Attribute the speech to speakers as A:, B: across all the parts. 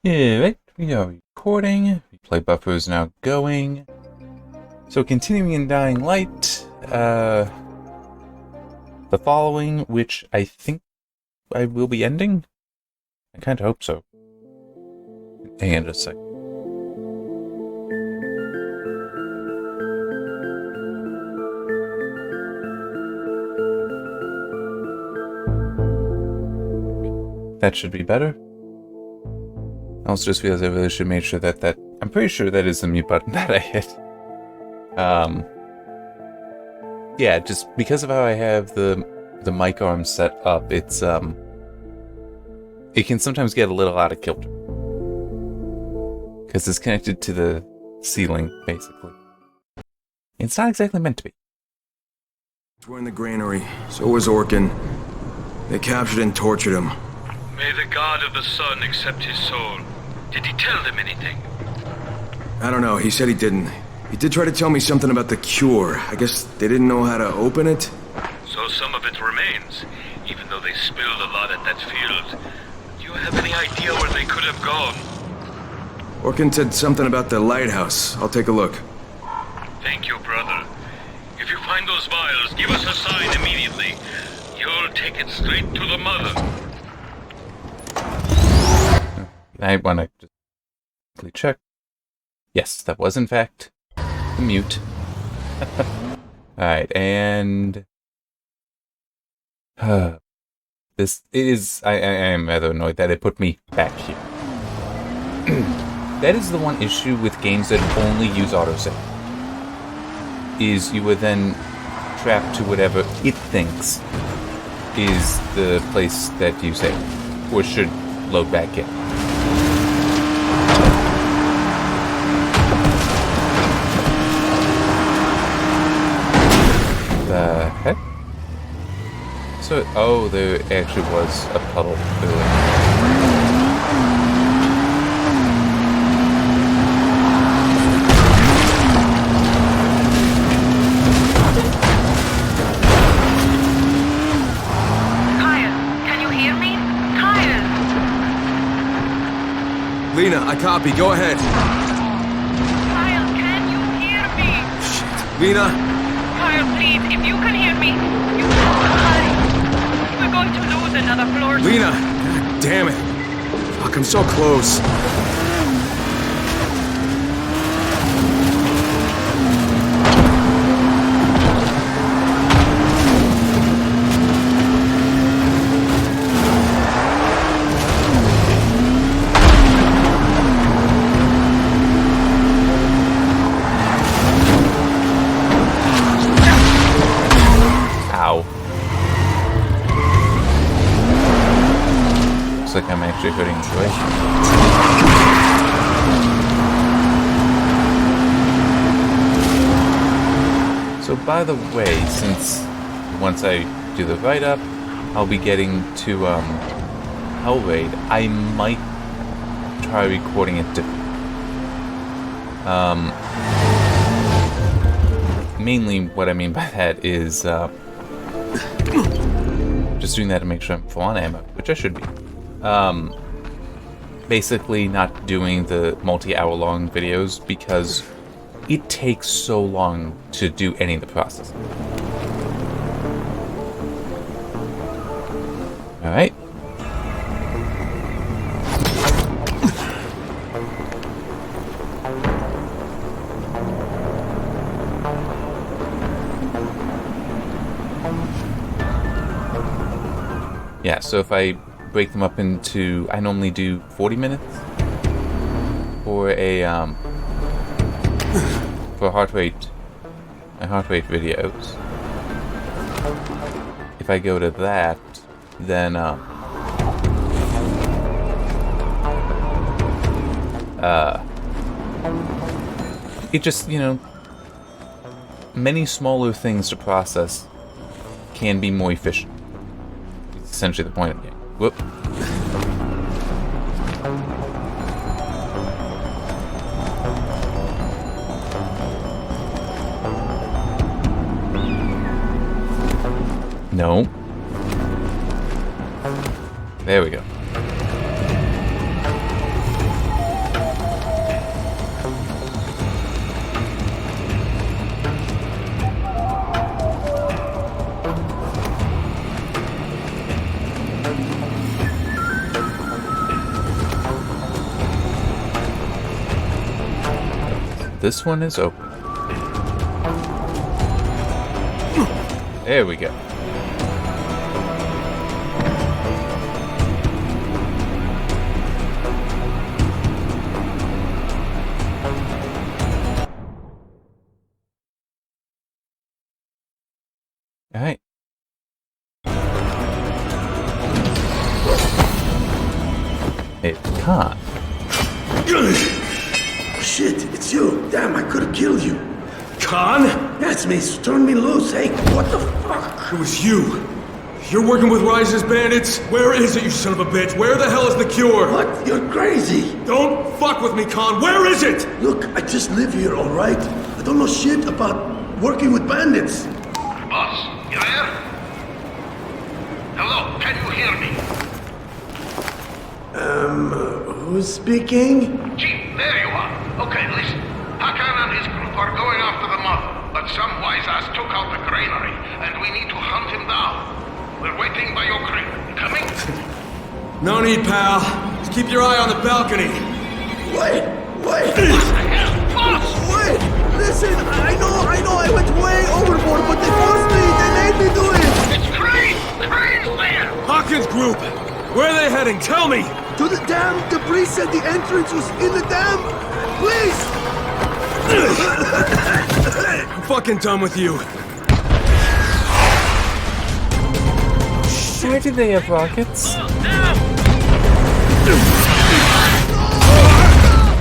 A: Alright, we are recording. Replay buffer is now going. So continuing in Dying Light, the following, which I think I will be ending? I kind of hope so. Hang on just a sec. That should be better. I also just realized I really should make sure that I'm pretty sure that is the mute button that I hit. Yeah, just because of how I have the mic arm set up, it's it can sometimes get a little out of kilter. Because it's connected to the ceiling, basically. It's not exactly meant to be.
B: We're in the granary. So was Orkin. They captured and tortured him.
C: May the God of the Sun accept his soul. Did he tell them anything?
B: I don't know, he said he didn't. He did try to tell me something about the cure. I guess they didn't know how to open it?
C: So some of it remains, even though they spilled a lot at that field. Do you have any idea where they could have gone?
B: Orkin said something about the lighthouse. I'll take a look.
C: Thank you, brother. If you find those vials, give us a sign immediately. You'll take it straight to the mother.
A: I want to just quickly check. Yes, that was in fact the mute. Alright, and this is I am rather annoyed that it put me back here. That is the one issue with games that only use autosave. Is you are then trapped to whatever it thinks is the place that you save, or should load back in. The heck? So, oh, there actually was a puddle earlier.
B: Lena, I copy. Go ahead.
D: Kyle, can you hear me?
B: Shit. Lena?
D: Kyle, please, if you can hear me, you have to hurry. We're going to lose another floor.
B: Lena! God damn it. Fuck, I'm so close.
A: Looks like I'm actually hurting Joy. So by the way, since once I do the write-up, I'll be getting to Hell Raid, I might try recording it differently. Mainly what I mean by that is just doing that to make sure I'm full on ammo, which I should be. Basically not doing the multi-hour long videos because it takes so long to do any of the processing. Alright. Yeah, so if I break them up into, I normally do 40 minutes for a for heart rate videos. If I go to that, then it just, you know, many smaller things to process can be more efficient. It's essentially the point of the game. Whoop. No. There we go. this one is open. There we go. Alright. It can't.
E: Shit, it's you. Damn, I could have killed you.
B: Khan?
E: That's me. Turn me loose. Hey, what the fuck?
B: It was you. You're working with Rise's bandits? Where is it, you son of a bitch? Where the hell is the cure?
E: What? You're crazy.
B: Don't fuck with me, Khan. Where is it?
E: Look, I just live here, all right? I don't know shit about working with bandits.
C: Boss, you there? Hello, can you hear me?
E: Who's speaking?
C: Chief, there you are. Okay, listen. Hakan and his group are going after the mother, but some wise ass took out the granary, and we need to hunt him down. We're waiting by your crate. Coming?
B: No need, pal. Just keep your eye on the balcony.
E: Wait!
C: Boss!
E: Wait! Listen, I know I went way overboard, but they forced me! They made me do it!
C: It's Crane! Crane's there!
B: Hawkins Group! Where are they heading? Tell me!
E: To the dam! Debris said the entrance was in the dam! Please!
B: I'm fucking done with you.
A: Why do they have rockets?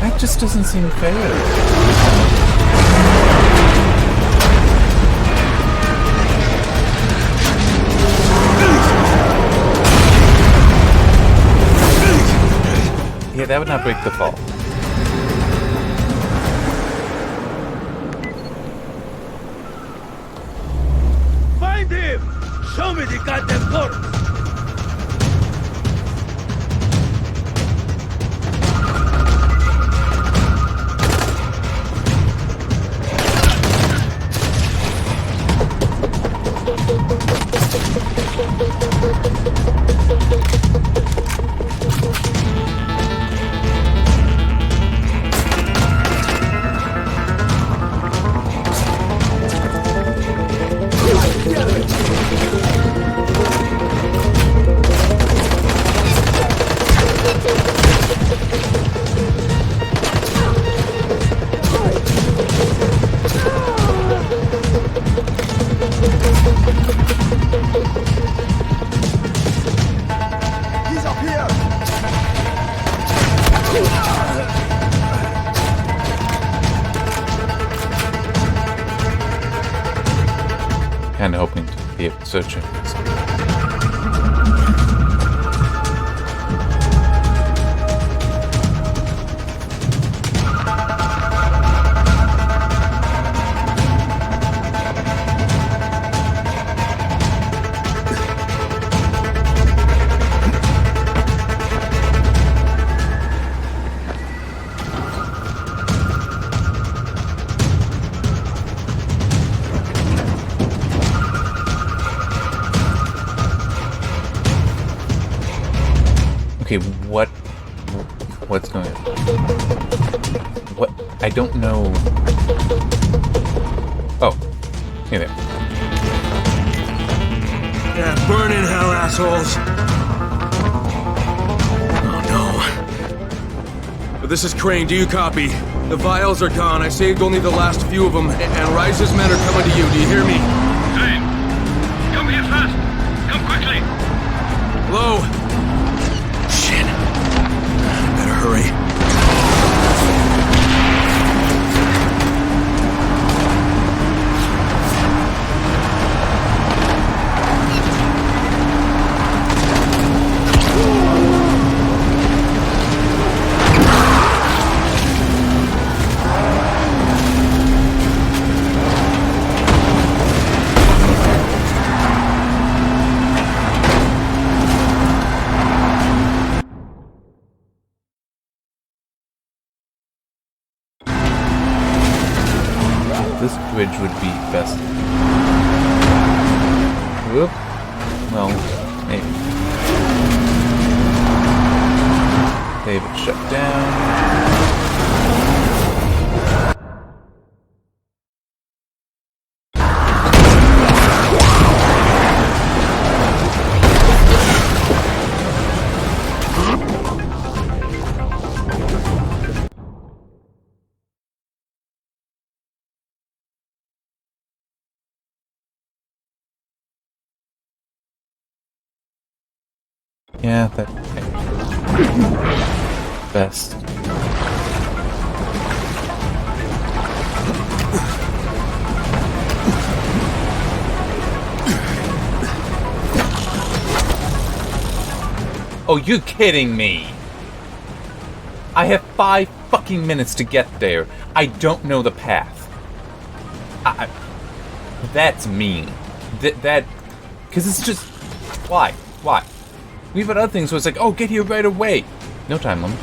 A: That just doesn't seem fair. Yeah, that would not break the fall.
E: Find him! Show me the goddamn corpse!
A: Kinda hoping to be able to search it. Okay, what's going on? What? I don't know. Oh, hey there.
B: Yeah, burn in hell, assholes. Oh no. But this is Crane, do you copy? The vials are gone. I saved only the last few of them, and Rise's men are coming to you. Do you hear me?
C: Crane! Come here fast! Come quickly!
B: Hello? Shit. Better hurry.
A: This bridge would be best. Whoop. Well, maybe. They have it shut down. Yeah, that... Best. Oh, you're kidding me! I have 5 fucking minutes to get there. I don't know the path. That's mean. That... Because it's just... Why? Why? We've had other things where it's like, oh, get here right away. No time limit.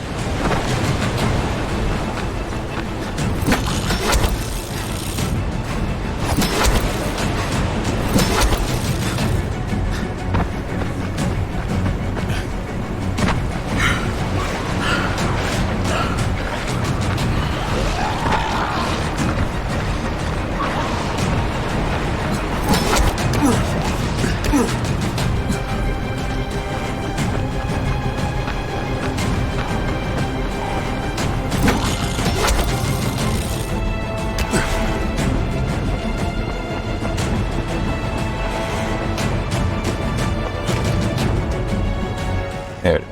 A: There it is.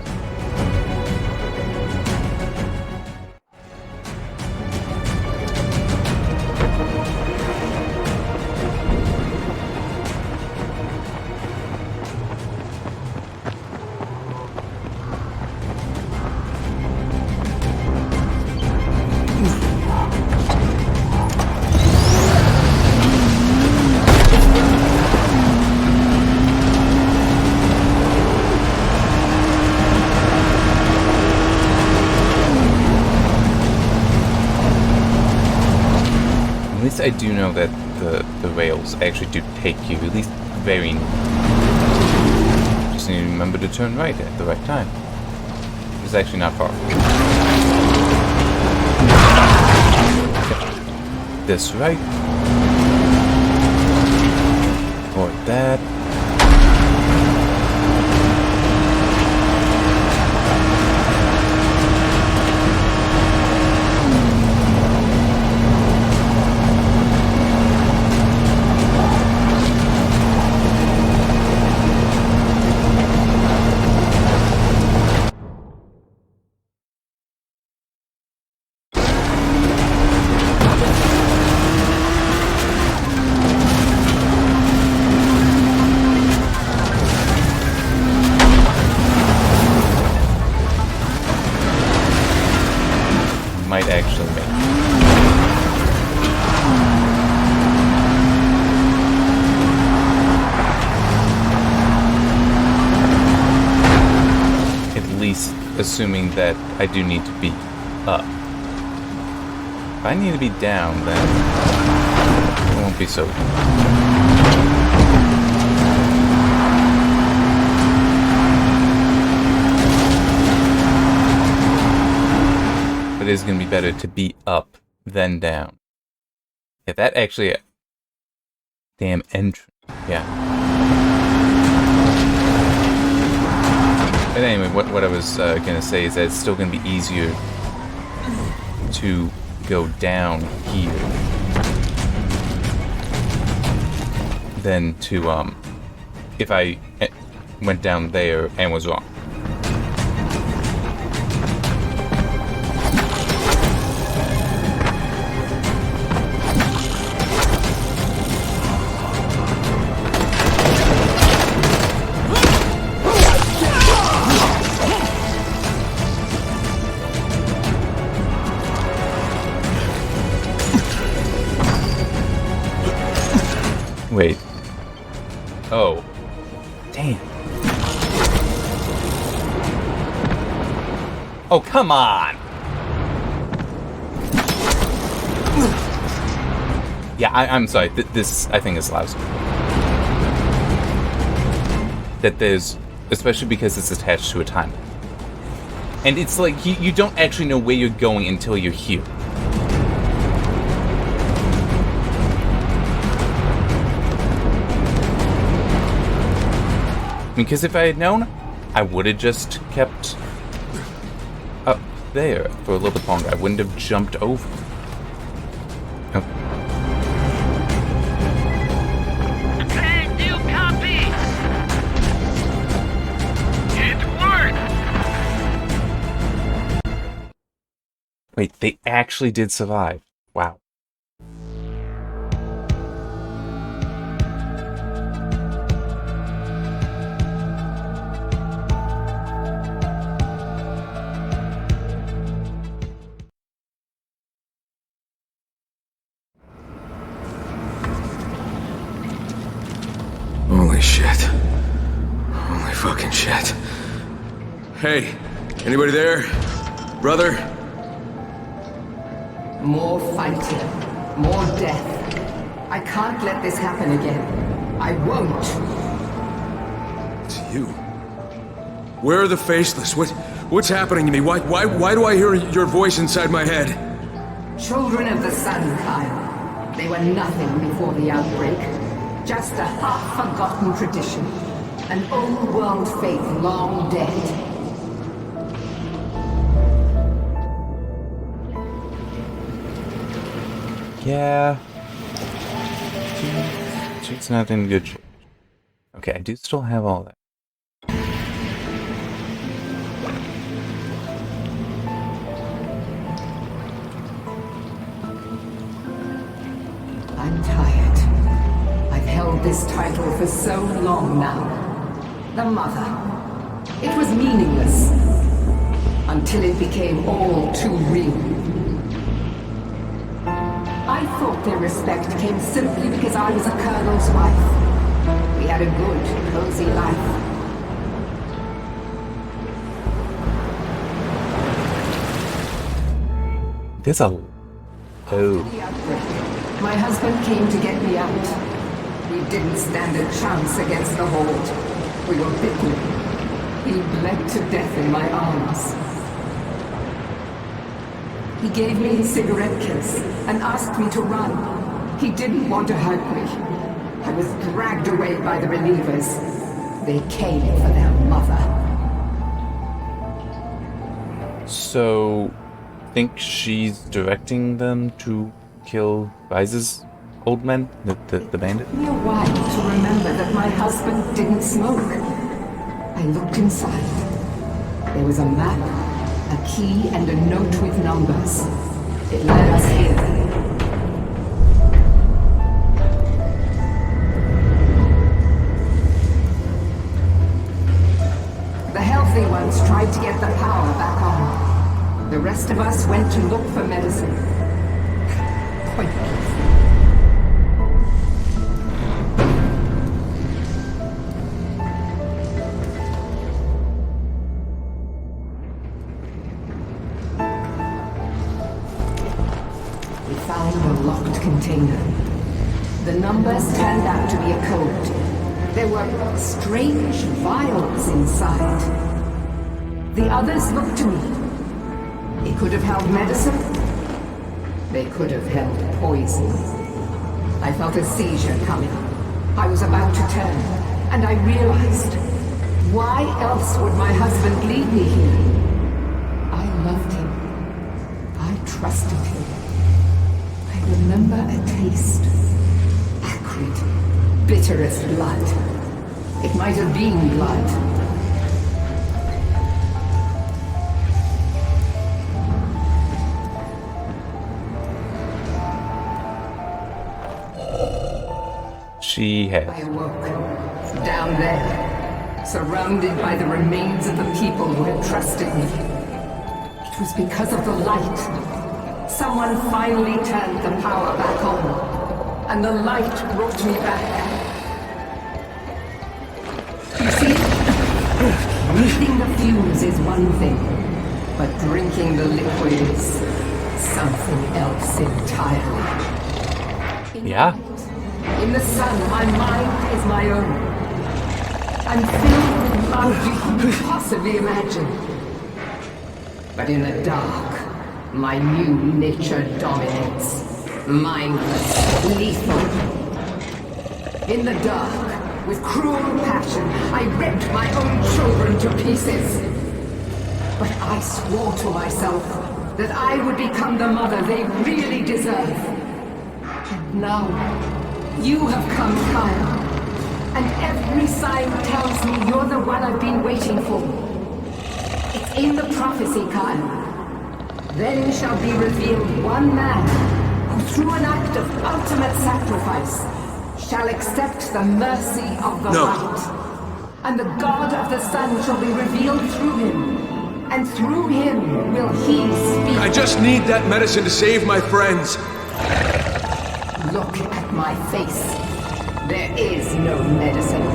A: At least I do know that the rails actually do take you, at least very... Just need to remember to turn right at the right time. It's actually not far. This right. Or that. Might actually make. At least assuming that I do need to be up. If I need to be down, then it won't be so good. It is going to be better to be up than down. Yeah, that actually... Damn entrance. Yeah. But anyway, what I was going to say is that it's still going to be easier to go down here than to, if I went down there and was wrong. Wait. Oh. Damn. Oh, come on! Yeah, I'm sorry. This, I think, is lousy. That there's... Especially because it's attached to a timer. And it's like, you don't actually know where you're going until you're here. Because if I had known, I would have just kept up there for a little bit longer. I wouldn't have jumped over. Okay.
C: Can you copy? It
A: Wait, they actually did survive. Wow.
B: Holy shit. Holy fucking shit. Hey, anybody there? Brother?
F: More fighting, more death. I can't let this happen again. I won't.
B: It's you. Where are the faceless? What's happening to me? Why do I hear your voice inside my head?
F: Children of the sun, Kyle. They were nothing before the outbreak. Just a half-forgotten tradition. An old-world faith long dead.
A: Yeah. She's not in good shape. Okay, I do still have all that.
F: I'm tired. I've held this title for so long now. The mother. It was meaningless. Until it became all too real. I thought their respect came simply because I was a colonel's wife. We had a good, cozy life.
A: There's a... Oh.
F: The outbreak, my husband came to get me out. We didn't stand a chance against the Horde. We were bitten. He bled to death in my arms. He gave me his cigarette case and asked me to run. He didn't want to hurt me. I was dragged away by the relievers. They came for their mother.
A: So, think she's directing them to kill Rise's old men? The bandit?
F: It took me a while to remember that my husband didn't smoke. I looked inside. There was a map, a key, and a note with numbers. It led us here. The healthy ones tried to get the power back on. The rest of us went to look for medicine. Pointless. We found a locked container. The numbers turned out to be a code. There were strange vials inside. The others looked to me. It could have held medicine. They could have held poison. I felt a seizure coming. I was about to turn, and I realized, why else would my husband lead me here? I loved him. I trusted him. I remember a taste. Acrid, bitter as blood. It might have been blood.
A: She
F: I
A: had.
F: awoke, down there, surrounded by the remains of the people who had trusted me. It was because of the light. Someone finally turned the power back on, and the light brought me back. You see, breathing the fumes is one thing, but drinking the liquid is something else entirely.
A: Yeah?
F: In the sun, my mind is my own. I'm filled with love you couldn't possibly imagine. But in the dark, my new nature dominates. Mindless, lethal. In the dark, with cruel passion, I ripped my own children to pieces. But I swore to myself that I would become the mother they really deserve. And now, you have come, Kyle, and every sign tells me you're the one I've been waiting for. It's in the prophecy, Kyle. Then shall be revealed one man who, through an act of ultimate sacrifice, shall accept the mercy of the light. And the God of the sun shall be revealed through him. And through him will he speak.
B: I just need that medicine to save my friends.
F: Look at my face. There is no medicine.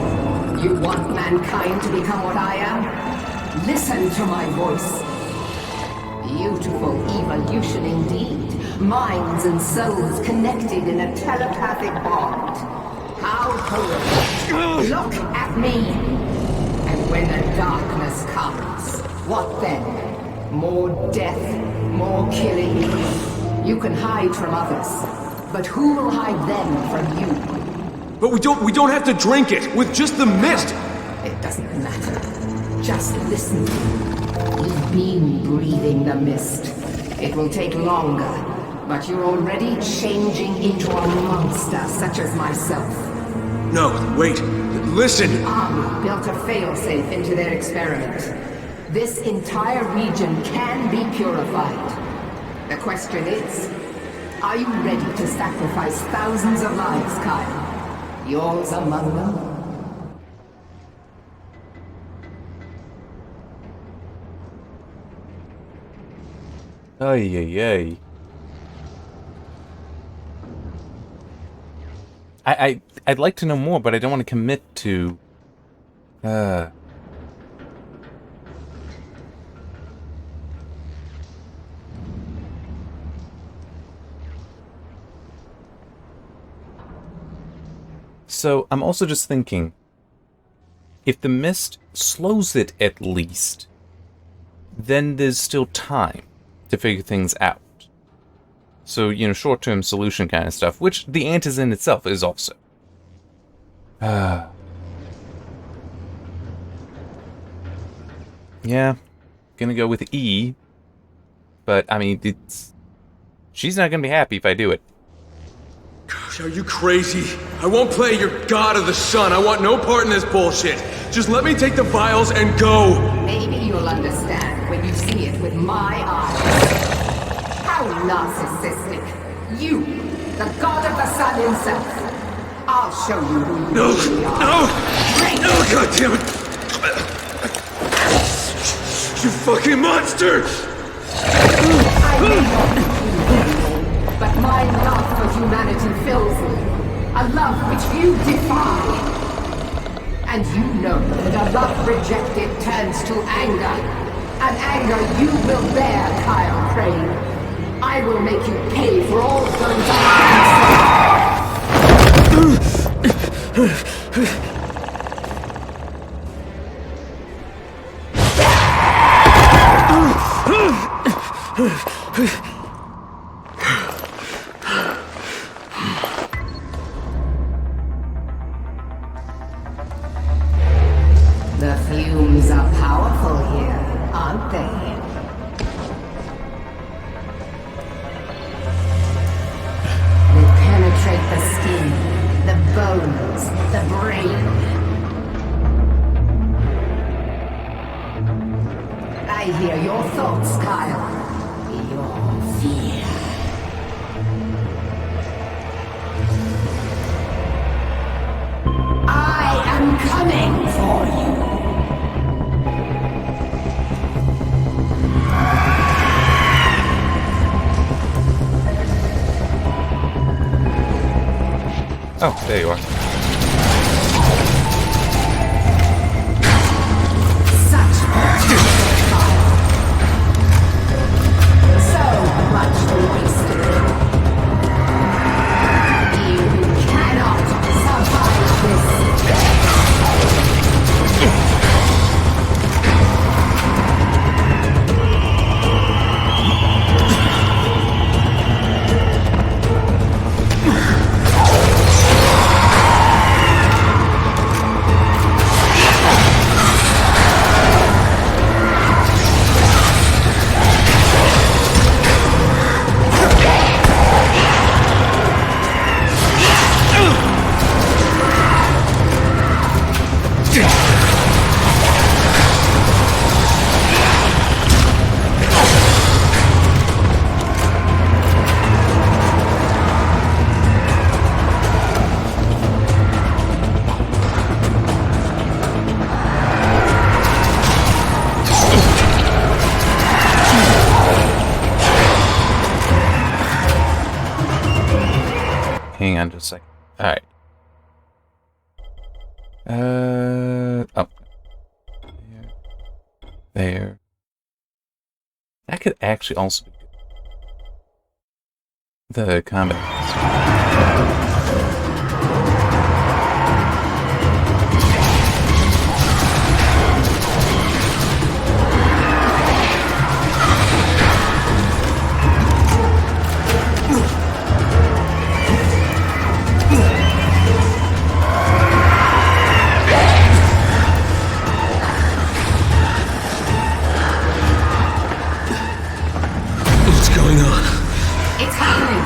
F: You want mankind to become what I am? Listen to my voice. Beautiful evolution indeed. Minds and souls connected in a telepathic bond. How horrible. Look at me. And when the darkness comes, what then? More death, more killing. You can hide from others, but who will hide them from you?
B: But we don't have to drink it with just the mist.
F: It doesn't matter. Just listen. You've been breathing the mist. It will take longer, but you're already changing into a monster such as myself.
B: No, wait. Listen.
F: Army built a failsafe into their experiment. This entire region can be purified. The question is, are you ready to sacrifice thousands of lives, Kyle? Yours among them?
A: Ay, ay, ay. I'd like to know more, but I don't want to commit to... So, I'm also just thinking, if the mist slows it at least, then there's still time to figure things out. So, you know, short-term solution kind of stuff, which the antizin itself is also. Yeah, gonna go with E, but, I mean, she's not gonna be happy if I do it.
B: Gosh, are you crazy? I won't play your god of the sun. I want no part in this bullshit. Just let me take the vials and go.
F: Maybe you'll understand when you see it with my eyes. How narcissistic. You, the god of the sun himself. I'll show you who you really are.
B: No, god damn it! You fucking monster!
F: I may not be human, but my love for humanity fills me. A love which you defy. And you know that a love rejected turns to anger. An anger you will bear, Kyle Crane. I will make you pay for all those The fumes are powerful here, aren't they? They penetrate the skin, the bones, the brain. I hear your thoughts, Kyle. Your fear. I am coming for you.
A: Oh, there you are.
F: Such so much wasted. You cannot survive this.
A: hang on just a second. Alright. Oh. There. That could actually also be good. The combat.
F: It's happening!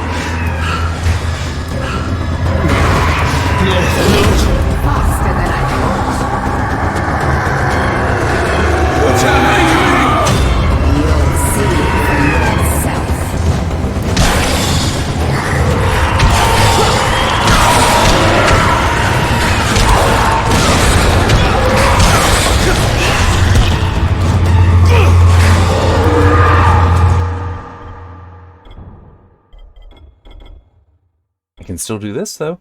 F: Faster than I thought.
B: What's happening to me?
F: You'll see for yourself.
A: I can still do this, though.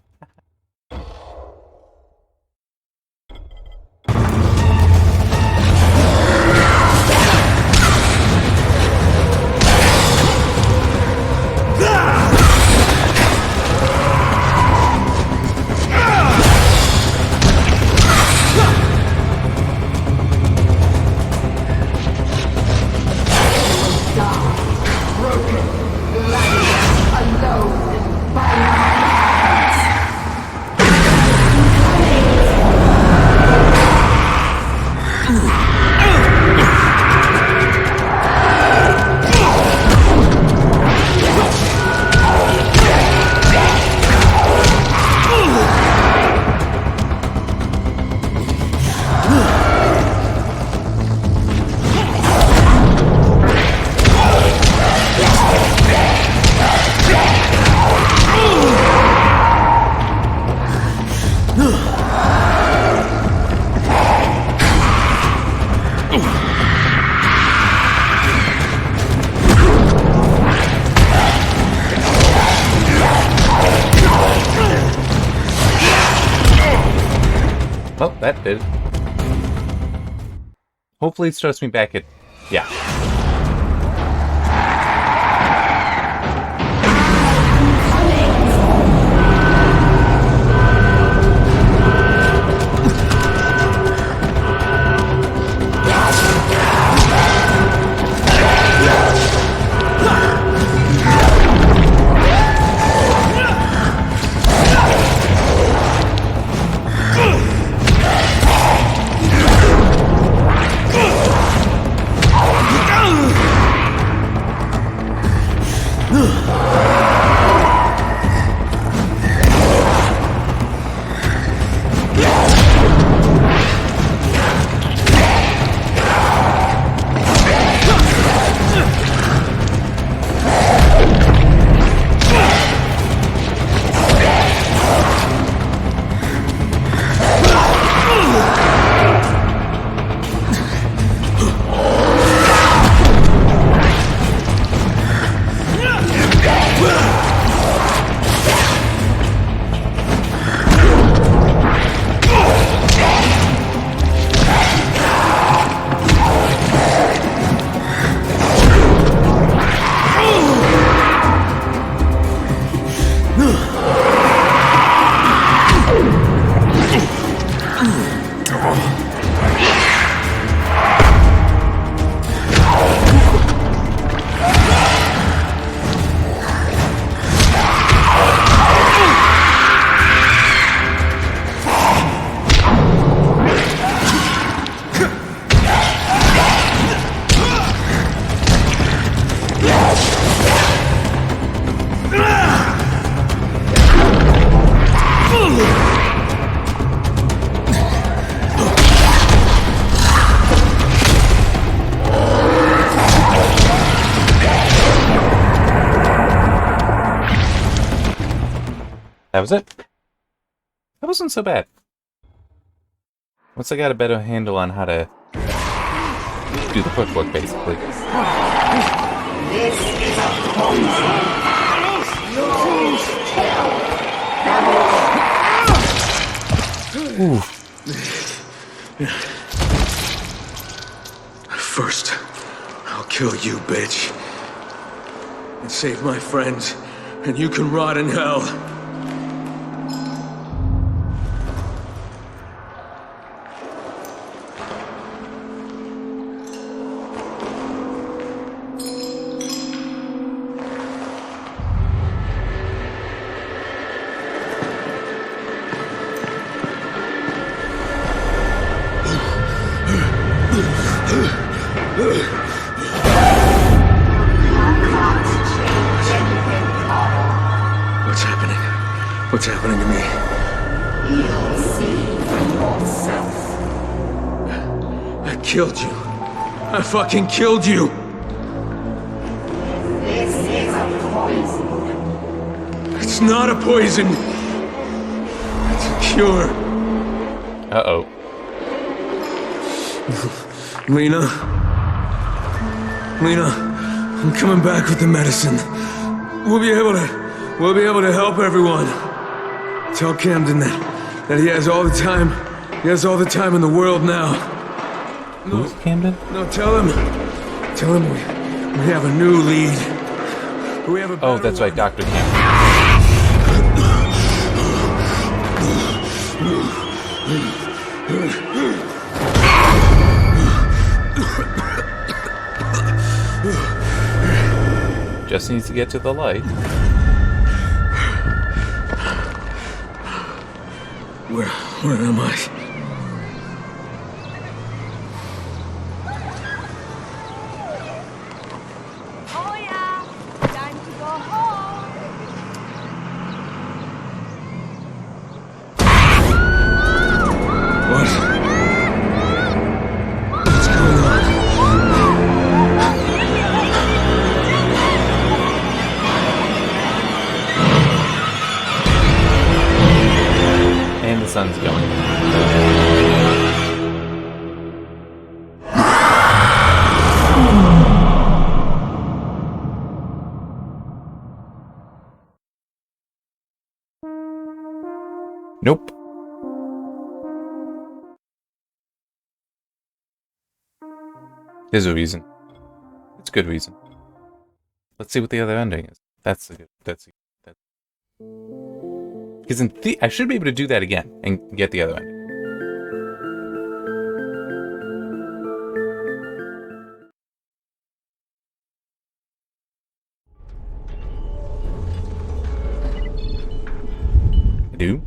A: Well, that did. Hopefully it starts me back at... yeah. That was it. That wasn't so bad. Once I got a better handle on how to do the footwork, basically.
F: This is a poison. You kill.
A: Ooh.
B: First, I'll kill you, bitch. And save my friends, and you can rot in hell. What's happening? What's happening to me?
F: You'll see for yourself.
B: I killed you. I fucking killed you!
F: This is a poison.
B: It's not a poison! It's a cure.
A: Uh-oh.
B: Lena? Lena, I'm coming back with the medicine. We'll be able to help everyone. Tell Camden that he has all the time. He has all the time in the world now.
A: Who's Camden?
B: No, tell him we have a new lead. We have a
A: Oh,
B: better
A: that's right,
B: one.
A: Dr. Camden. Just needs to get to the light.
B: Where am I?
D: Oh yeah, time to go home.
B: What? What's going on?
A: And the sun's going. Nope. There's a reason. It's a good reason. Let's see what the other ending is. That's because I should be able to do that again and get the other ending. I do.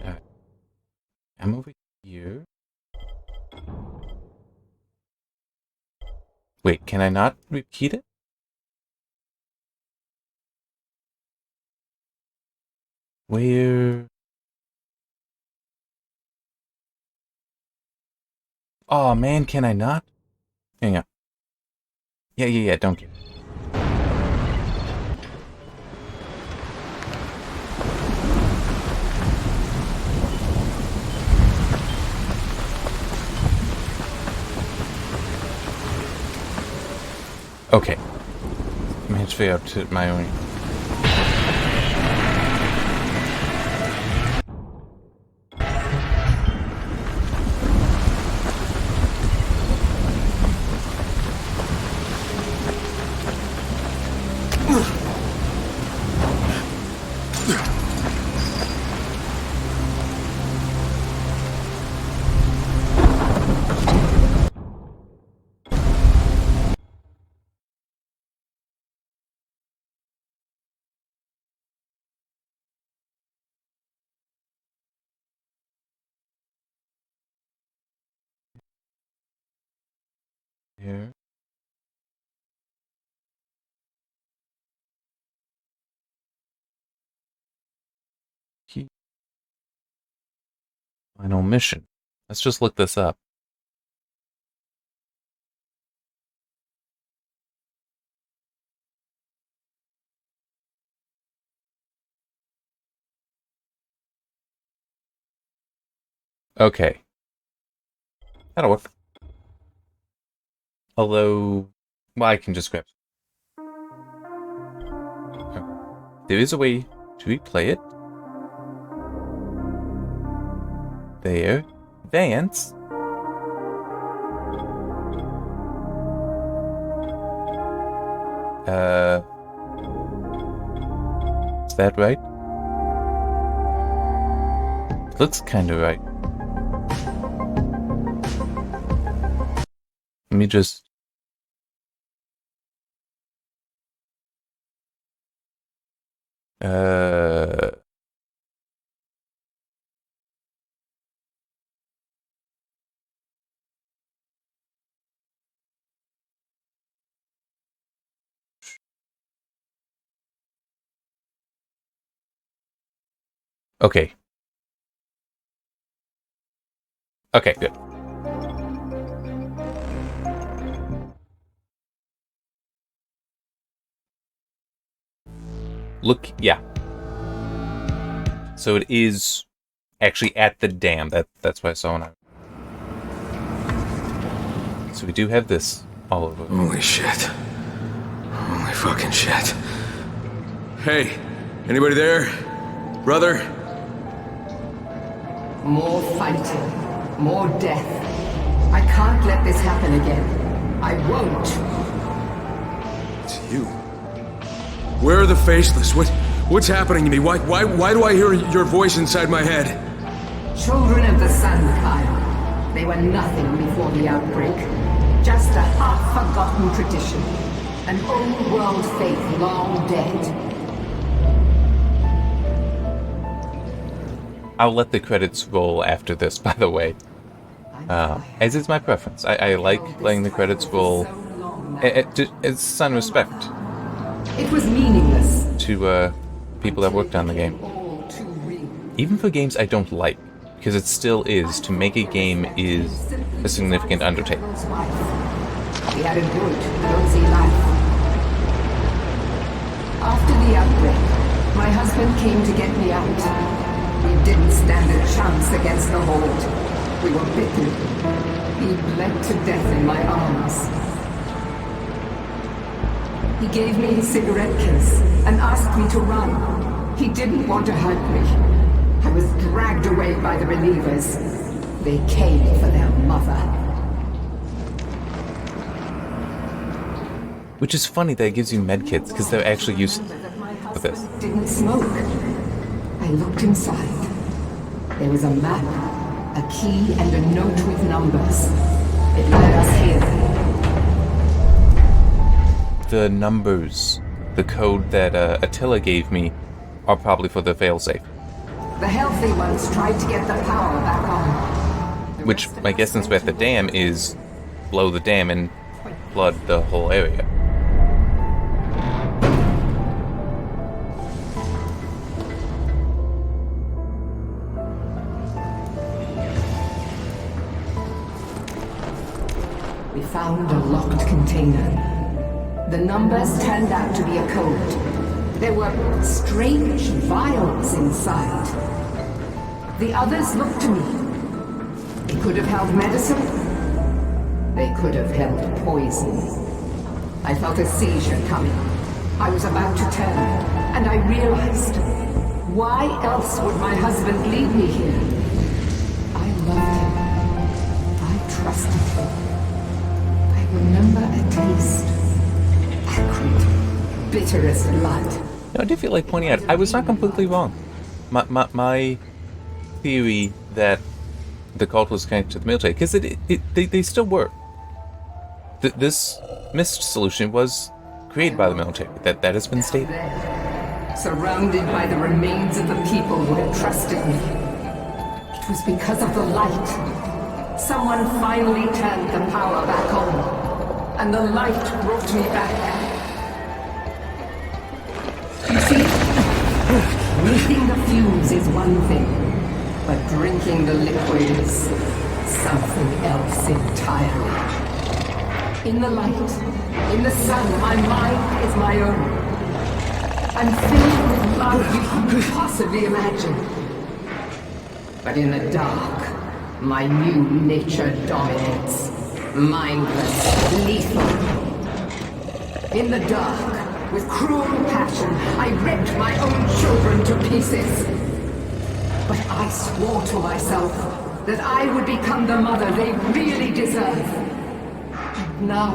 A: Alright. I'm over here. Wait, can I not repeat it? Where? Oh man, can I not? Hang on. Yeah, don't get it. Okay. Managed to figure out to my own. Here. Key. Final mission. Let's just look this up. Okay. That'll work. Although, well, I can just grab. There is a way to replay it. There. Advance. Is that right? Looks kinda right. Let me just... Okay. Okay, good. Look, yeah. So it is actually at the dam. That's what I saw when I... So we do have this all over.
B: Holy shit. Holy fucking shit. Hey, anybody there? Brother?
F: More fighting. More death. I can't let this happen again. I won't.
B: It's you. Where are the faceless? What's happening to me? Why do I hear your voice inside my head?
F: Children of the sun, Kyle. They were nothing before the outbreak. Just a half-forgotten tradition. An old world faith long dead.
A: I'll let the credits roll after this, by the way. As is my preference. I like letting the credits roll. It's a sign of respect.
F: It was meaningless.
A: To people that worked on the game. Even for games I don't like. Because it still is. To make a game is a significant undertaking.
F: We had a good, rosy life. After the outbreak, my husband came to get me out. We didn't stand a chance against the Horde. We were bitten. He bled to death in my arms. He gave me his cigarette case and asked me to run. He didn't want to hurt me. I was dragged away by the relievers. They came for their mother.
A: Which is funny that it gives you medkits, because they're actually used for this.
F: Didn't smoke. I looked inside. There was a map, a key, and a note with numbers. It led us here.
A: The numbers, the code that Attila gave me, are probably for the failsafe.
F: The healthy ones tried to get the power back on.
A: Which, my guess since we're at the dam, is blow the dam and flood the whole area.
F: We found a locked container. The numbers turned out to be a code. There were strange vials inside. The others looked to me. They could have held medicine. They could have held poison. I felt a seizure coming. I was about to turn, and I realized, why else would my husband leave me here? I loved him. I trusted him. I remember a taste. Acrid, bitter as blood.
A: I do feel like pointing out, I was not completely wrong. My theory that the cult was connected to the military, because they still were. This mist solution was created by the military. That has been stated.
F: Surrounded by the remains of the people who had trusted me. It was because of the light. Someone finally turned the power back on, and the light brought me back. You see, breathing the fumes is one thing, but drinking the liquid is something else entirely. In the light, in the sun, my mind is my own. I'm filled with love you couldn't possibly imagine. But in the dark, My new nature dominates. Mindless, lethal. In the dark, with cruel passion, I ripped my own children to pieces. But I swore to myself that I would become the mother they really deserve. And now,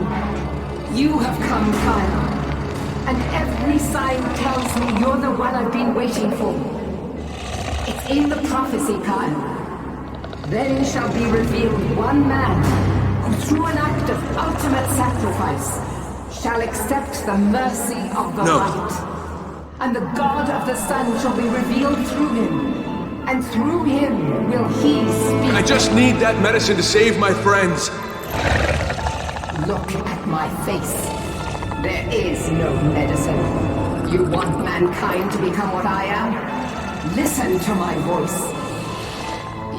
F: you have come, Kyle. And every sign tells me you're the one I've been waiting for. It's in the prophecy, Kyle. Then shall be revealed one man who, through an act of ultimate sacrifice, shall accept the mercy of the light. And the God of the sun shall be revealed through him. And through him will he speak.
B: I just need that medicine to save my friends.
F: Look at my face. There is no medicine. You want mankind to become what I am? Listen to my voice.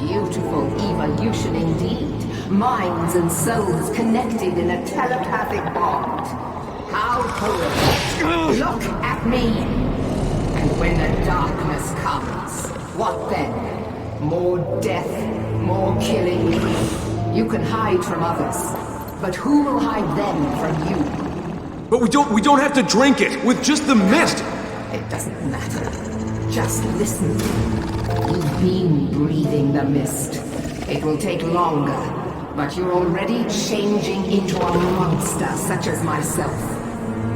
F: Beautiful evolution indeed. Minds and souls connected in a telepathic bond. How horrible. Look at me. And when the darkness comes, what then? More death, more killing. You can hide from others, but who will hide them from you?
B: But we don't have to drink it with just the mist.
F: It doesn't matter. Just listen. You've been breathing the mist. It will take longer, but you're already changing into a monster such as myself.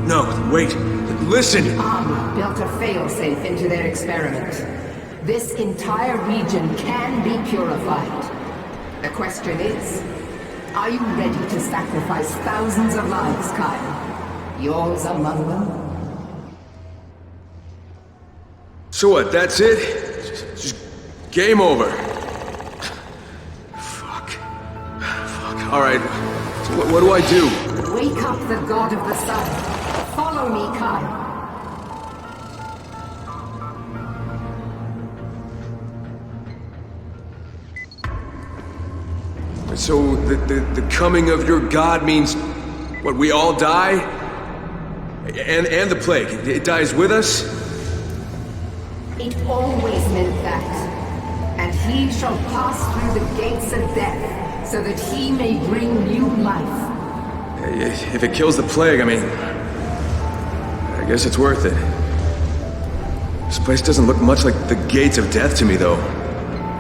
B: No, wait. Listen.
F: Army built a failsafe into their experiment. This entire region can be purified. The question is, are you ready to sacrifice thousands of lives, Kyle? Yours among them?
B: So what, that's it? Just game over. Fuck. Alright, so what do I do?
F: Wake up the god of the sun. Follow me, Kyle.
B: So the coming of your god means, what, we all die? And the plague, it dies with us?
F: It always meant that. And he shall pass through the gates of death, so that he may bring new life.
B: If it kills the plague, I mean, I guess it's worth it. This place doesn't look much like the gates of death to me, though.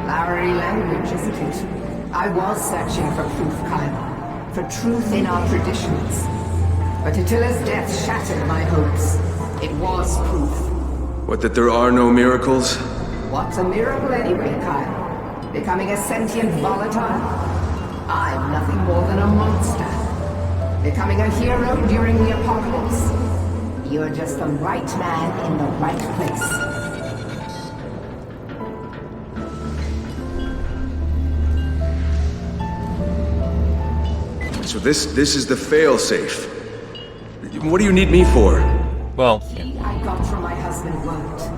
F: Flowery language, isn't it? I was searching for proof, Kyle. For truth in our traditions. But Attila's death shattered my hopes. It was proof.
B: What, that there are no miracles?
F: What's a miracle anyway, Kyle? Becoming a sentient volatile? I'm nothing more than a monster. Becoming a hero during the apocalypse? You're just the right man in the right place.
B: So this is the failsafe. What do you need me for?
A: Well,
F: Key I got from my husband worked,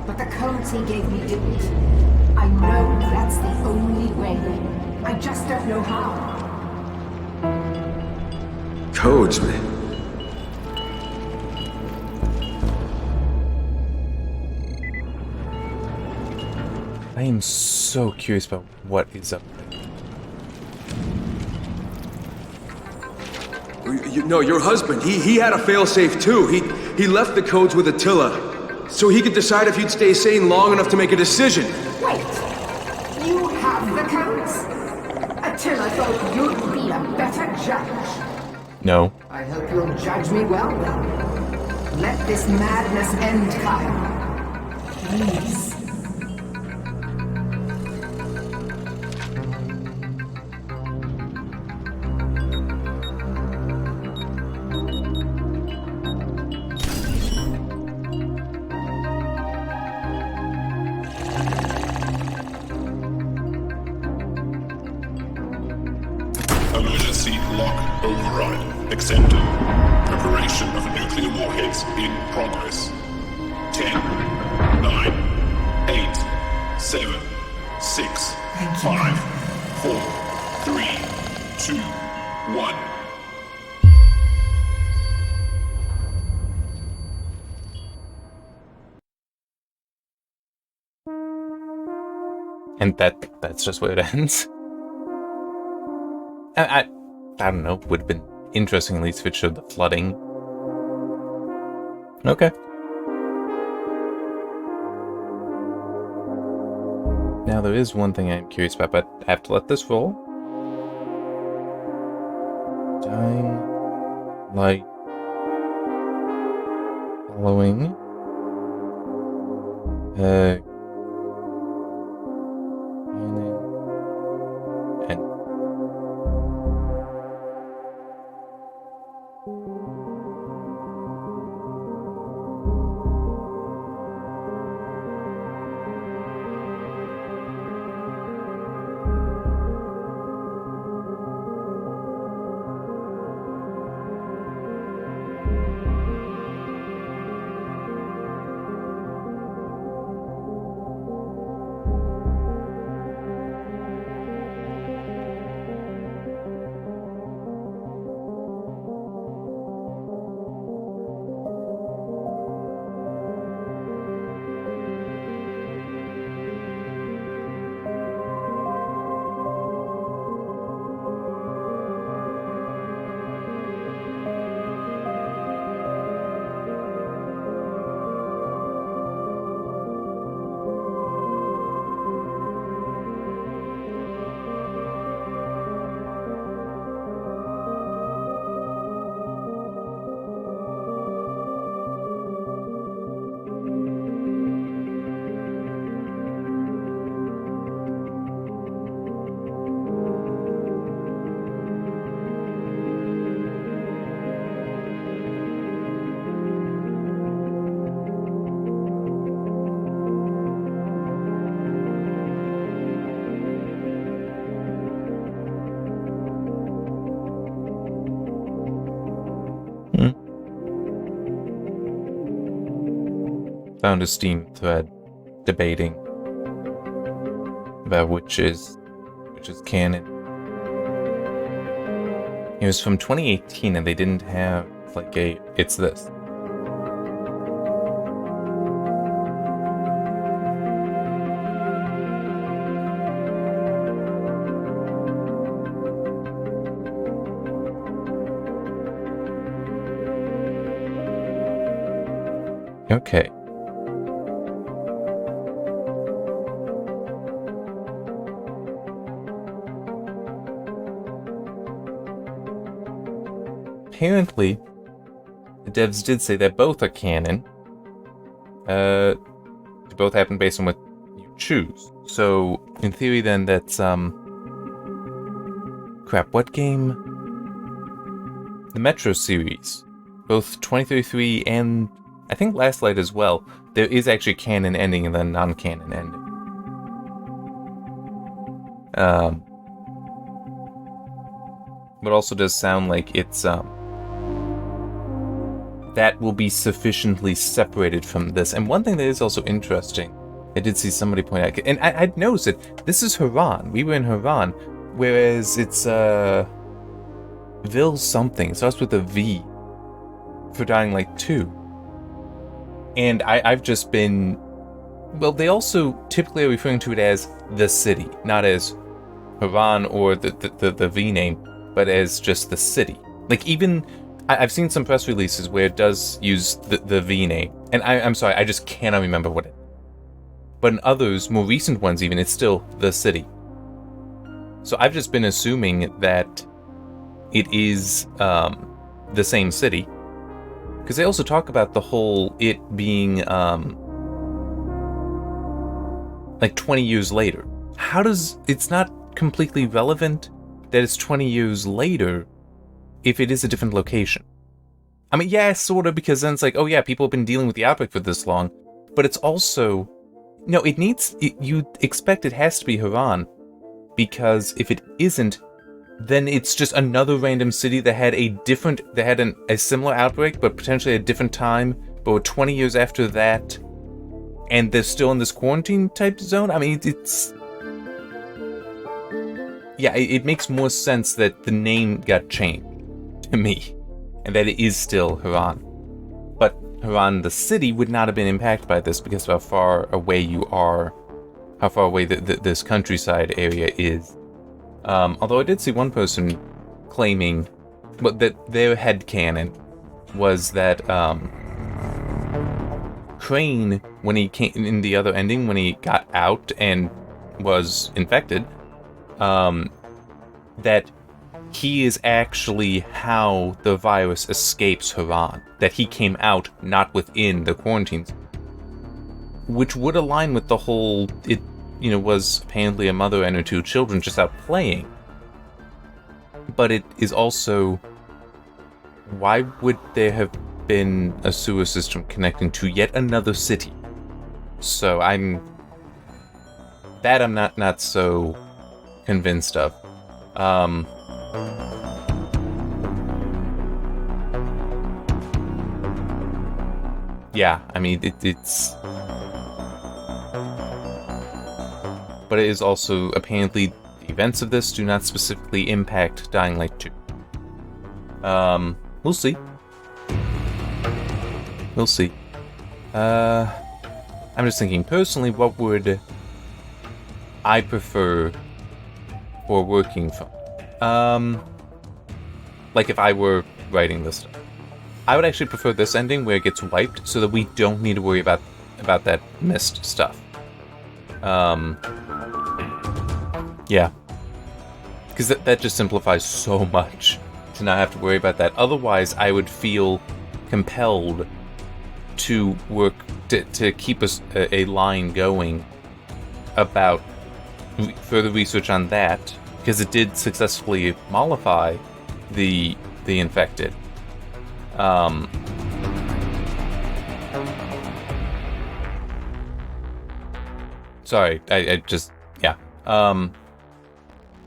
F: but the codes he gave me didn't. I know that's the only way. I just don't know how.
B: Codes, man.
A: I am so curious about what is up there.
B: No, your husband, he had a failsafe too. He left the codes with Attila, so he could decide if you'd stay sane long enough to make a decision.
F: Wait! You have the codes? Attila thought you'd be a better judge.
A: No.
F: I hope you'll judge me well then. Let this madness end, Kyle. Please.
G: Emergency lock override accepted. Preparation of nuclear warheads in progress. 10, 9, 8, 7, 6, 5, 4, 3, 2, 1.
A: And that's just where it ends. I don't know. Would have been interesting at least if it showed the flooding. Okay. Now there is one thing I'm curious about, but I have to let this roll. Dying light following cannon and found a Steam thread debating about which is canon. It was from 2018 and they didn't have like it's this. Okay. Apparently, the devs did say that both are canon. They both happen based on what you choose. So, in theory then, that's, crap, what game? The Metro series. Both 2033 and, I think, Last Light as well. There is actually a canon ending and then non-canon ending. But also does sound like it's, that will be sufficiently separated from this. And one thing that is also interesting, I did see somebody point out, and I'd noticed it, this is Haran. We were in Haran, whereas it's, Vil something. It starts with a V for Dying Light 2. And I've just been, well, they also typically are referring to it as the city, not as Haran or the V name, but as just the city. Like, even I've seen some press releases where it does use the V name, and I'm sorry, I just cannot remember what it. But in others, more recent ones even, it's still the city. So I've just been assuming that it is the same city, because they also talk about the whole it being like 20 years later. How does it's not completely relevant that it's 20 years later if it is a different location? I mean, yeah, sort of, because then it's like, oh yeah, people have been dealing with the outbreak for this long, but it's also, no, you expect it has to be Haran, because if it isn't, then it's just another random city that had a similar outbreak, but potentially a different time, but 20 years after that, and they're still in this quarantine type zone. I mean, it's, yeah, it makes more sense that the name got changed to me, and that it is still Haran. But Haran, the city, would not have been impacted by this because of how far away you are, how far away this countryside area is. Although I did see one person claiming, but that their headcanon was that Crane, when he came in the other ending, when he got out and was infected, that he is actually how the virus escapes Haran. That he came out not within the quarantines, which would align with the whole, it, you know, was apparently a mother and her 2 children just out playing. But it is also, why would there have been a sewer system connecting to yet another city? So I'm not so convinced of. Yeah, I mean, it's... But it is also, apparently, the events of this do not specifically impact Dying Light 2. We'll see. We'll see. I'm just thinking, personally, what would I prefer for working from? Like if I were writing this stuff. I would actually prefer this ending where it gets wiped so that we don't need to worry about that missed stuff. Yeah. Because that just simplifies so much to not have to worry about that. Otherwise, I would feel compelled to work to keep a line going about further research on that, because it did successfully mollify the infected. Sorry, I just, yeah.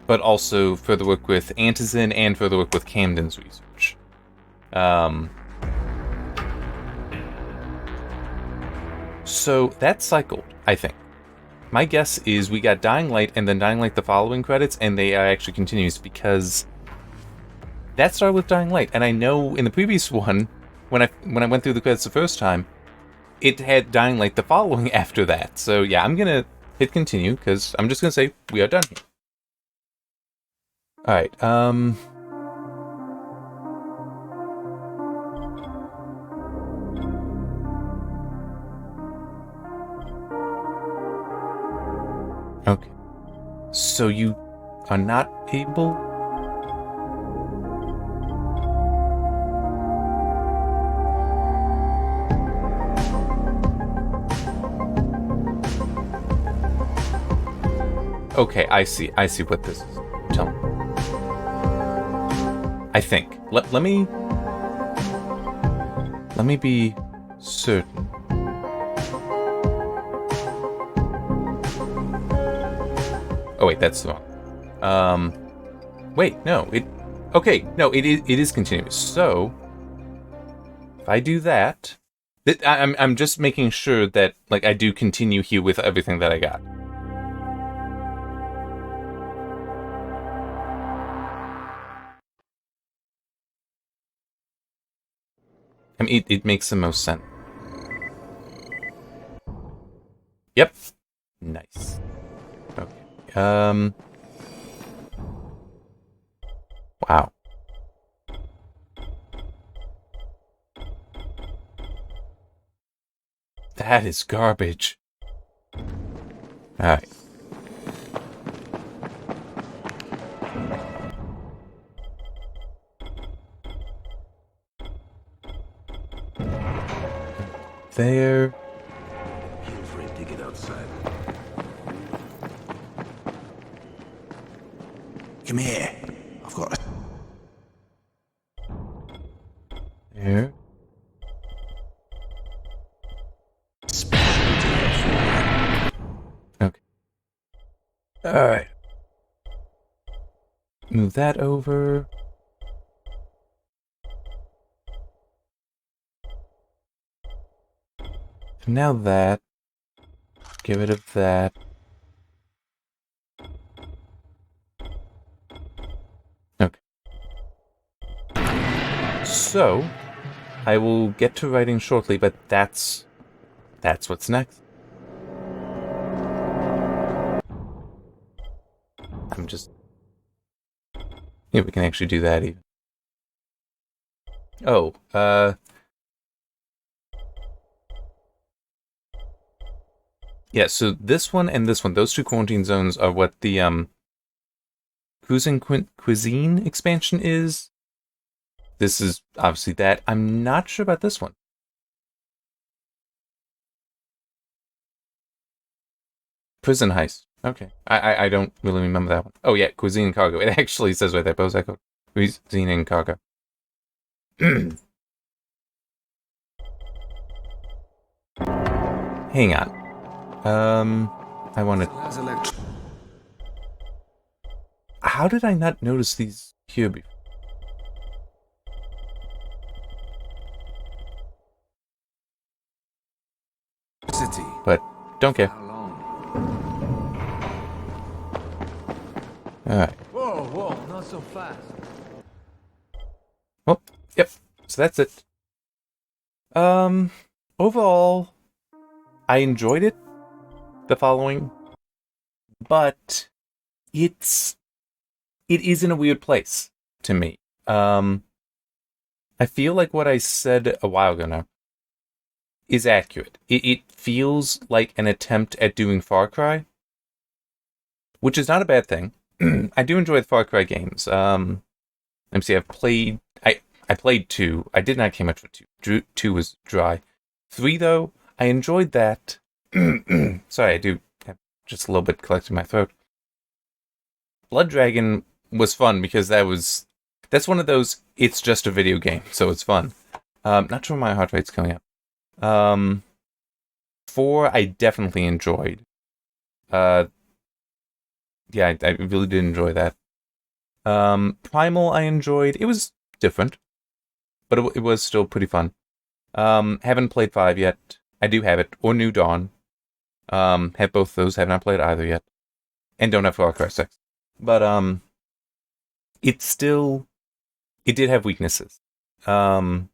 A: But also further work with Antizin and further work with Camden's research. So that cycled, I think. My guess is we got Dying Light and then Dying Light the following credits, and they are actually continues, because that started with Dying Light. And I know in the previous one, when I went through the credits the first time, it had Dying Light the following after that. So yeah, I'm gonna hit continue, because I'm just gonna say we are done here. Alright, okay. So you are not able? Okay, I see what this is. Tell me. I think. Let me be certain. Oh wait, that's the wrong. Wait, no, okay, no, it is continuous. So if I do that, I'm just making sure that like I do continue here with everything that I got. I mean, it makes the most sense. Yep. Nice. Okay. Wow. That is garbage. Alright. There.
B: Be afraid to get outside.
E: Come here. I've got a...
A: There. Okay. Alright. Move that over. And now that. Get rid of that. Okay. So, I will get to writing shortly, but that's what's next. I'm just... Yeah, we can actually do that even. Oh, yeah, so this one and this one, those two quarantine zones are what the cuisine expansion is. This is obviously that. I'm not sure about this one. Prison heist. Okay. I don't really remember that one. Oh yeah, cuisine and cargo. It actually says right there, Bose Echo. Cuisine and cargo. Hang on. I want to... How did I not notice these here before? But don't care. Alright.
B: Whoa, not so fast.
A: Oh, yep. So that's it. Overall, I enjoyed it. The following. But it is in a weird place to me. I feel like what I said a while ago now is accurate. It feels like an attempt at doing Far Cry, which is not a bad thing. I do enjoy the Far Cry games. Let me see. I played 2. I did not care much for 2. 2 was dry. 3 though, I enjoyed that. Sorry, I do have just a little bit collecting my throat. Blood Dragon was fun because that's one of those. It's just a video game, so it's fun. Not sure my heart rate's coming up. 4 I definitely enjoyed. Yeah, I really did enjoy that. Primal I enjoyed. It was different, but it was still pretty fun. Haven't played 5 yet. I do have it, or New Dawn. Have both those. Have not played either yet, and don't have Far Cry 6. But it did have weaknesses. How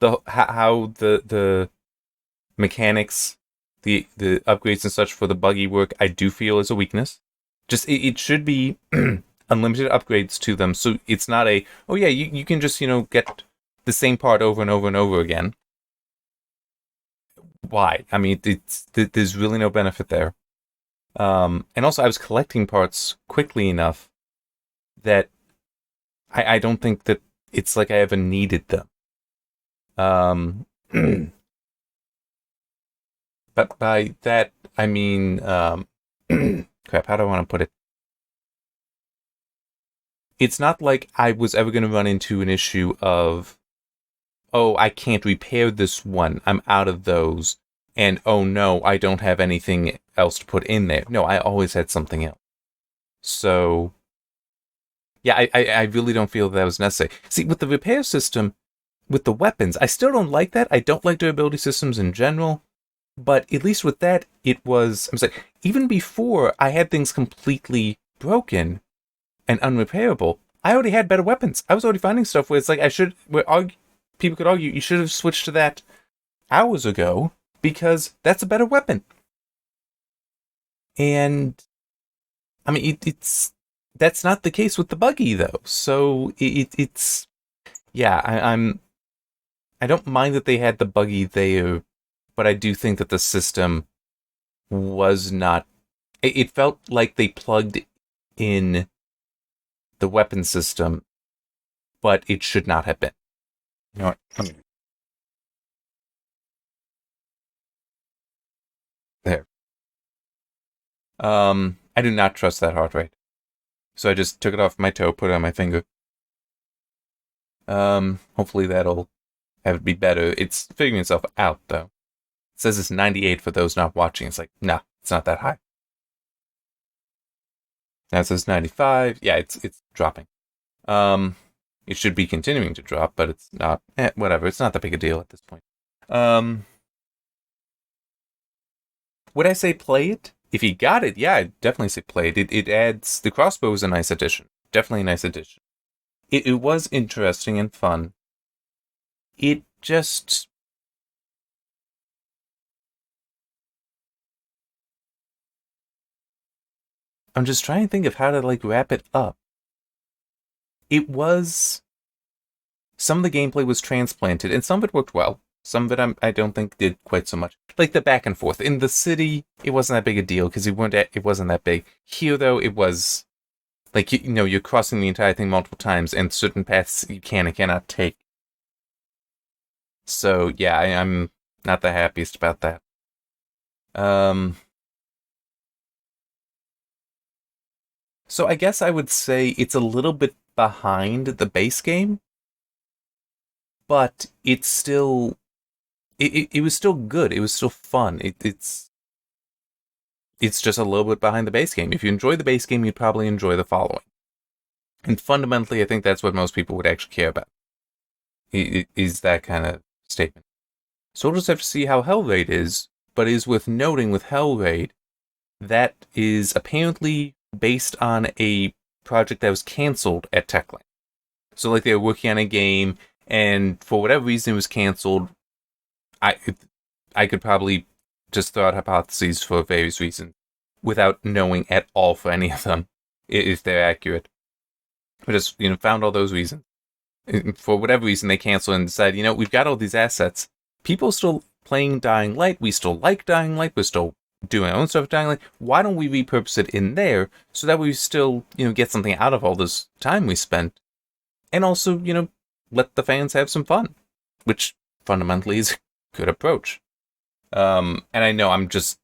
A: the mechanics, the upgrades and such for the buggy work, I do feel is a weakness. Just it should be unlimited upgrades to them, so it's not oh yeah, you can just get the same part over and over and over again. Why? I mean, there's really no benefit there. And also, I was collecting parts quickly enough that I don't think that it's like I ever needed them. But by that, I mean, crap, how do I want to put it? It's not like I was ever going to run into an issue of, oh, I can't repair this one. I'm out of those. And oh no, I don't have anything else to put in there. No, I always had something else. So, yeah, I really don't feel that was necessary. See, with the repair system, with the weapons, I still don't like that. I don't like durability systems in general. But at least with that, I'm saying, even before I had things completely broken and unrepairable, I already had better weapons. I was already finding stuff where it's like people could argue you should have switched to that hours ago because that's a better weapon. And I mean, that's not the case with the buggy though. So it's yeah, I don't mind that they had the buggy there, but I do think that the system was not. It felt like they plugged in the weapon system, but it should not have been. You know what? There. I do not trust that heart rate. So I just took it off my toe, put it on my finger. Hopefully that'll have it be better. It's figuring itself out, though. It says it's 98 for those not watching. It's like, nah, it's not that high. Now it says 95. Yeah, it's dropping. It should be continuing to drop, but it's not. Whatever. It's not that big a deal at this point. Would I say play it? If you got it, yeah, I'd definitely say play it. It adds the crossbow is a nice addition. Definitely a nice addition. It was interesting and fun. It just. I'm just trying to think of how to wrap it up. it was... Some of the gameplay was transplanted, and some of it worked well. Some of it I don't think did quite so much. Like the back and forth. In the city, it wasn't that big a deal, because it wasn't that big. Here, though, it was... Like, you know, you're crossing the entire thing multiple times, and certain paths you can and cannot take. So, yeah, I'm not the happiest about that. So I guess I would say it's a little bit behind the base game, but it's still... It was still good. It was still fun. It's just a little bit behind the base game. If you enjoy the base game, you'd probably enjoy the following. And fundamentally, I think that's what most people would actually care about. Is that kind of statement. So we'll just have to see how Hellraid is, but it is worth noting with Hellraid, that is apparently based on a project that was cancelled at Techland. So like they were working on a game, and for whatever reason it was cancelled. I could probably just throw out hypotheses for various reasons without knowing at all for any of them, if they're accurate. But just, found all those reasons. For whatever reason, they canceled and decided, we've got all these assets. People are still playing Dying Light. We still like Dying Light. We're still doing our own stuff with Dying Light. Why don't we repurpose it in there so that we still, get something out of all this time we spent? And also, let the fans have some fun, which fundamentally is a good approach. And I know I'm just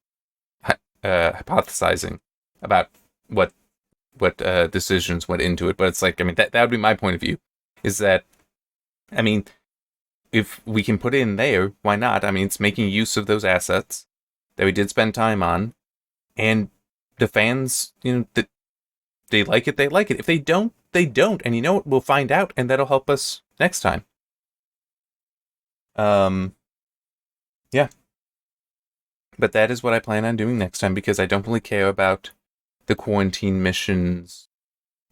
A: hypothesizing about what decisions went into it, but it's like, that would be my point of view, is that, if we can put it in there, why not? It's making use of those assets that we did spend time on, and the fans, they like it, they like it. If they don't, they don't, and we'll find out, and that'll help us next time. Yeah. But that is what I plan on doing next time, because I don't really care about the quarantine missions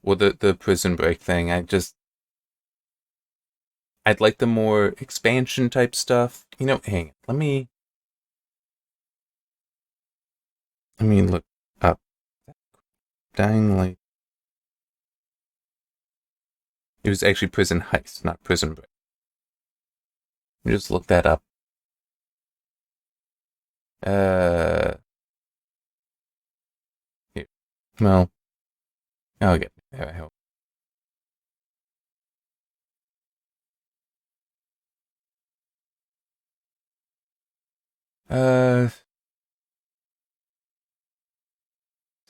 A: or the prison break thing. I'd like the more expansion type stuff. Hang on. Let me look up Dying Light. It was actually Prison Heist, not Prison Break. Let me just look that up. Here. Well, okay. There I hope.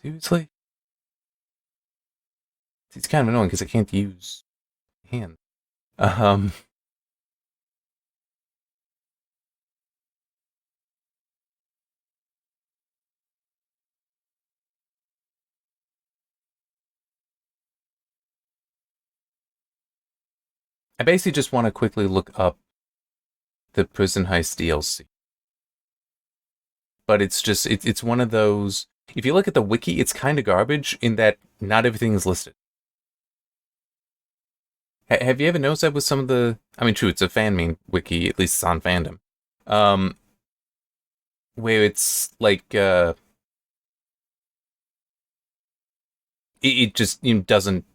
A: Seriously? It's kind of annoying because I can't use hand. I basically just want to quickly look up the Prison Heist DLC. But it's just, it's one of those, if you look at the wiki, it's kind of garbage in that not everything is listed. Have you ever noticed that with some of the, true, it's a fan-made wiki, at least it's on fandom. Where it's like, it just doesn't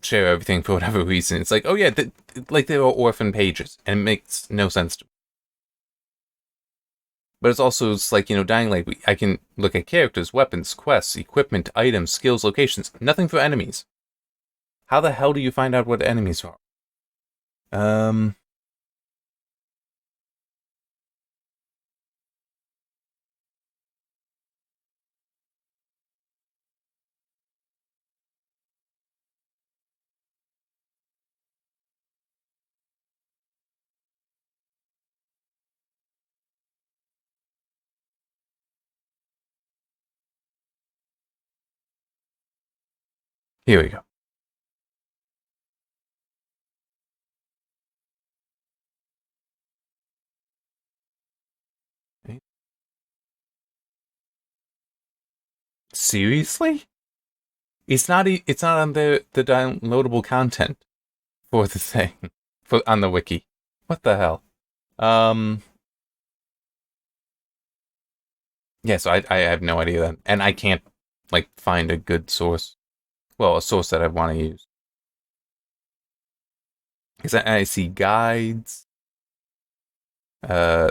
A: share everything for whatever reason. It's like, oh yeah, like there are orphan pages, and it makes no sense to me. But it's like, Dying Light, I can look at characters, weapons, quests, equipment, items, skills, locations. Nothing for enemies. How the hell do you find out what enemies are? Here we go. Seriously? It's not on the downloadable content for the thing on the wiki. What the hell? Yeah, so I have no idea then, and I can't find a good source. Well, a source that I want to use. Because I see guides. Uh,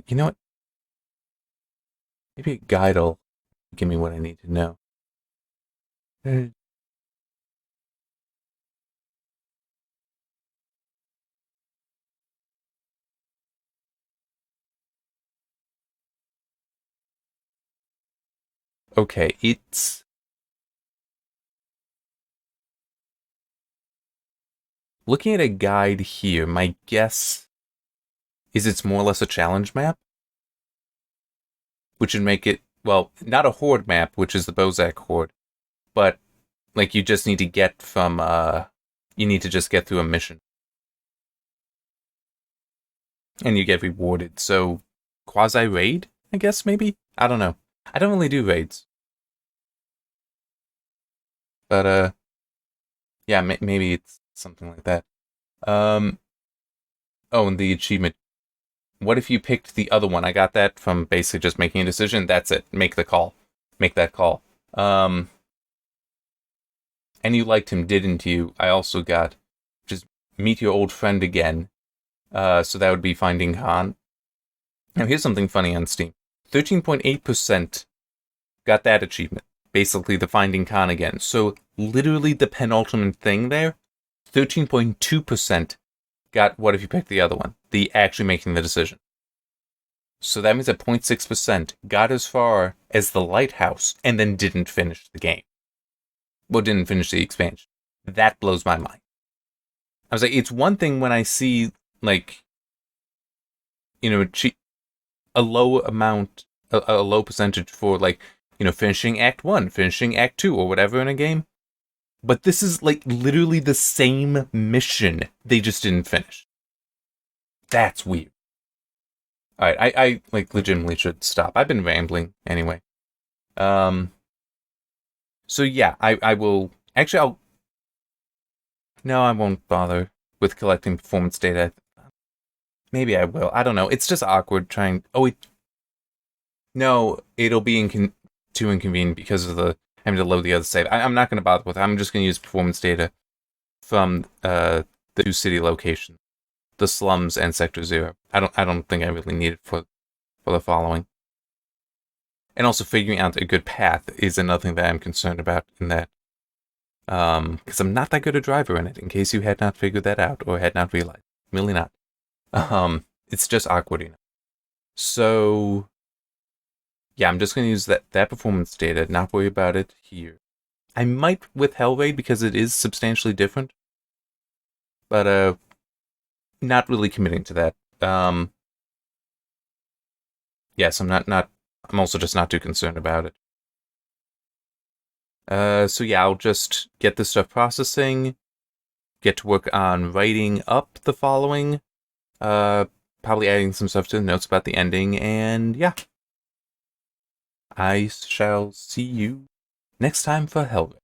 A: you know what? Maybe a guide will give me what I need to know. Okay, it's... Looking at a guide here, my guess is it's more or less a challenge map. Which would make it, well, not a horde map, which is the Bozak horde, but, like, you just need to get from, you need to just get through a mission. And you get rewarded, so, quasi-raid, I guess, maybe? I don't know. I don't really do raids. But, yeah, maybe it's something like that. Oh, and the achievement. What if you picked the other one? I got that from basically just making a decision. That's it. Make the call. Make that call. And you liked him, didn't you? I also got just meet your old friend again. So that would be Finding Han. Now here's something funny on Steam. 13.8% got that achievement. Basically the Finding Khan again. So literally the penultimate thing there. 13.2% got what if you picked the other one? The actually making the decision. So that means that 0.6% got as far as the lighthouse and then didn't finish the game. Well, didn't finish the expansion. That blows my mind. I was like, it's one thing when I see, like, you know, a low amount, a low percentage for, like, you know, finishing Act 1, finishing Act 2, or whatever in a game. But this is, like, literally the same mission. They just didn't finish. That's weird. Alright, I like, legitimately should stop. I've been rambling, anyway. So, yeah, I will... Actually, No, I won't bother with collecting performance data. Maybe I will. I don't know. It's just awkward trying... No, it'll be too inconvenient because of the having to load the other save. I'm not going to bother with it. I'm just going to use performance data from the two city locations, the slums and Sector 0. I don't think I really need it for the following. And also figuring out a good path is another thing that I'm concerned about in that. Because I'm not that good a driver in it, in case you had not figured that out or had not realized. Really not. It's just awkward enough. So, yeah, I'm just going to use that performance data, not worry about it here. I might with Hellraid because it is substantially different. But, not really committing to that. Yes, I'm I'm also just not too concerned about it. So yeah, I'll just get this stuff processing, get to work on writing up the following, probably adding some stuff to the notes about the ending, and yeah. I shall see you next time for Hellraid.